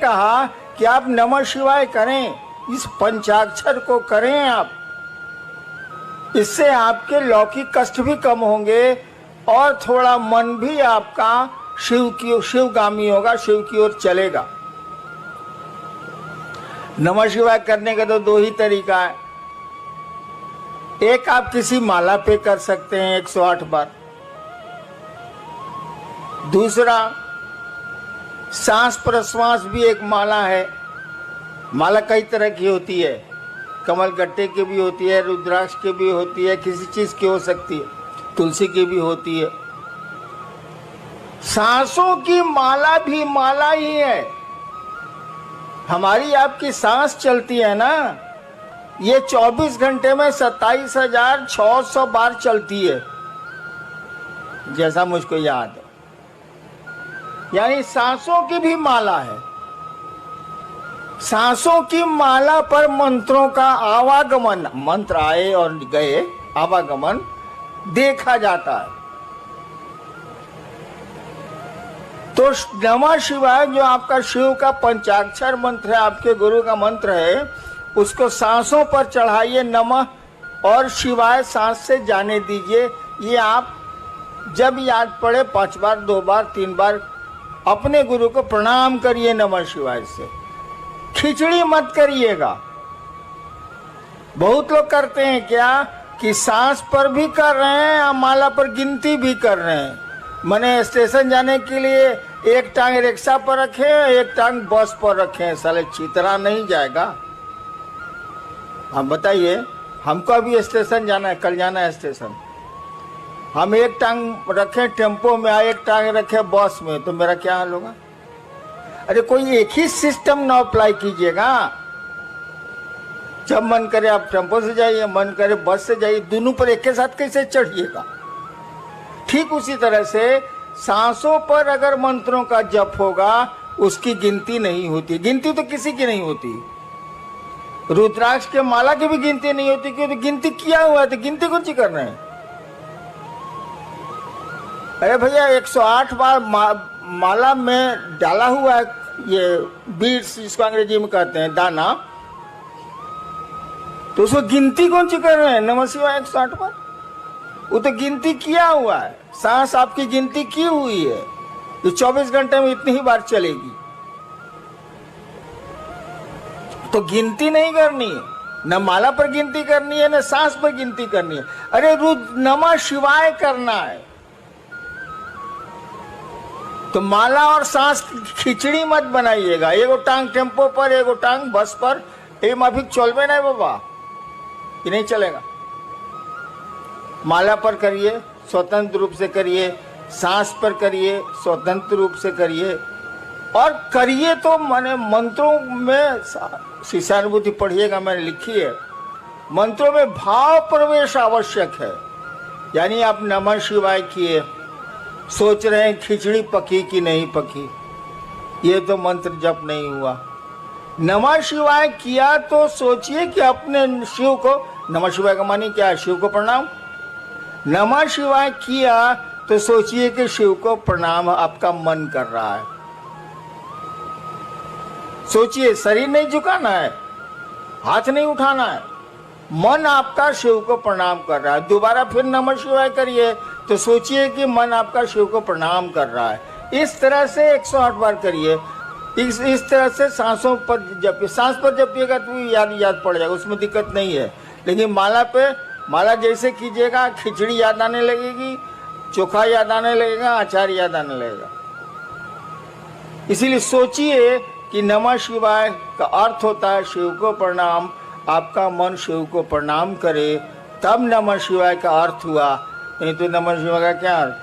कहा कि आप नमः शिवाय करें, इस पंचाक्षर को करें आप, इससे आपके लौकिक कष्ट भी कम होंगे और थोड़ा मन भी आपका शिवगामी होगा, शिव की ओर चलेगा। नमः शिवाय करने का तो दो ही तरीका है। एक आप किसी माला पे कर सकते हैं 108 बार। दूसरा, सांस प्रश्वास भी एक माला है। माला कई तरह की होती है, कमल गट्टे की भी होती है, रुद्राक्ष की भी होती है, किसी चीज की हो सकती है, तुलसी की भी होती है। सांसों की माला भी माला ही है। हमारी आपकी सांस चलती है ना, ये 24 घंटे में 27,600 बार चलती है, जैसा मुझको याद है। यानी सांसों की भी माला है। सांसों की माला पर मंत्रों का आवागमन, मंत्र आए और गए, आवागमन देखा जाता है। तो नमः शिवाय जो आपका शिव का पंचाक्षर मंत्र है, आपके गुरु का मंत्र है, उसको सांसों पर चढ़ाइए नमः और शिवाय सांस से जाने दीजिए। ये आप जब याद पड़े 5 बार, 2 बार, 3 बार अपने गुरु को प्रणाम करिए नमः शिवाय से। खिचड़ी मत करिएगा। बहुत लोग करते हैं क्या कि सांस पर भी कर रहे हैं और माला पर गिनती भी कर रहे हैं। मैंने स्टेशन जाने के लिए एक टांग रिक्शा पर रखे, एक टांग बस पर रखे, साले चितरा नहीं जाएगा। हम बताइए, हमको अभी स्टेशन जाना है, कल जाना है स्टेशन, हम एक टांग रखे टेम्पो में, एक टांग रखे बस में, तो मेरा क्या हाल होगा? अरे कोई एक ही सिस्टम ना अप्लाई कीजिएगा। जब मन करे आप टेम्पो से जाइए, मन करे बस से जाइए, दोनों पर एक के साथ कैसे चढ़िएगा? ठीक उसी तरह से सांसों पर अगर मंत्रों का जप होगा, उसकी गिनती नहीं होती। गिनती तो किसी की नहीं होती। रुद्राक्ष के माला की भी गिनती नहीं होती, क्योंकि गिनती किया हुआ है, तो गिनती कौन सी कर रहे हैं? अरे भैया 108 बार माला में डाला हुआ है ये बीड्स, जिसको अंग्रेजी में कहते हैं दाना, तो उसको गिनती कौन सी कर रहे हैं? नमः शिवाय 108 बार, वो तो गिनती किया हुआ है। सांस आपकी गिनती की हुई है, ये 24 घंटे में इतनी ही बार चलेगी। तो गिनती नहीं करनी है, न माला पर गिनती करनी है, न सांस पर गिनती करनी है। अरे नमः शिवाय करना है। तो माला और सांस खिचड़ी मत बनाइएगा। एगो टांग टेम्पो पर, एगो टांग बस पर, ये माफिक चलबे नहीं बाबा, ये नहीं चलेगा। माला पर करिए, स्वतंत्र रूप से करिए, सांस पर करिए, स्वतंत्र रूप से करिए, और करिए तो माने मंत्रों में शिष्यानुभूति पढ़िएगा, मैंने लिखी है। मंत्रों में भाव प्रवेश आवश्यक है। यानी आप नमः शिवाय किए, सोच रहे हैं खिचड़ी पकी कि नहीं पकी, ये तो मंत्र जप नहीं हुआ। नमः शिवाय किया तो सोचिए कि अपने शिव को, नमः शिवाय का मानी क्या है? शिव को प्रणाम। नमः शिवाय किया तो सोचिए कि शिव को प्रणाम आपका मन कर रहा है। सोचिए, शरीर नहीं झुकाना है, हाथ नहीं उठाना है, मन आपका शिव को प्रणाम कर रहा है। दोबारा फिर नमः शिवाय करिए तो सोचिए कि मन आपका शिव को प्रणाम कर रहा है। इस तरह से 108 बार करिए। इस तरह से सांसों पर जपिए। सांस पर जपिएगा तो याद पड़ जाएगा, उसमें दिक्कत नहीं है। लेकिन माला पे, माला जैसे कीजिएगा खिचड़ी याद आने लगेगी, चोखा याद आने लगेगा, अचार याद आने लगेगा। इसीलिए सोचिए कि नमः शिवाय का अर्थ होता है शिव को प्रणाम। आपका मन शिव को प्रणाम करे, तब नमः शिवाय का अर्थ हुआ, नहीं तो नमः शिवाय का क्या अर्थ?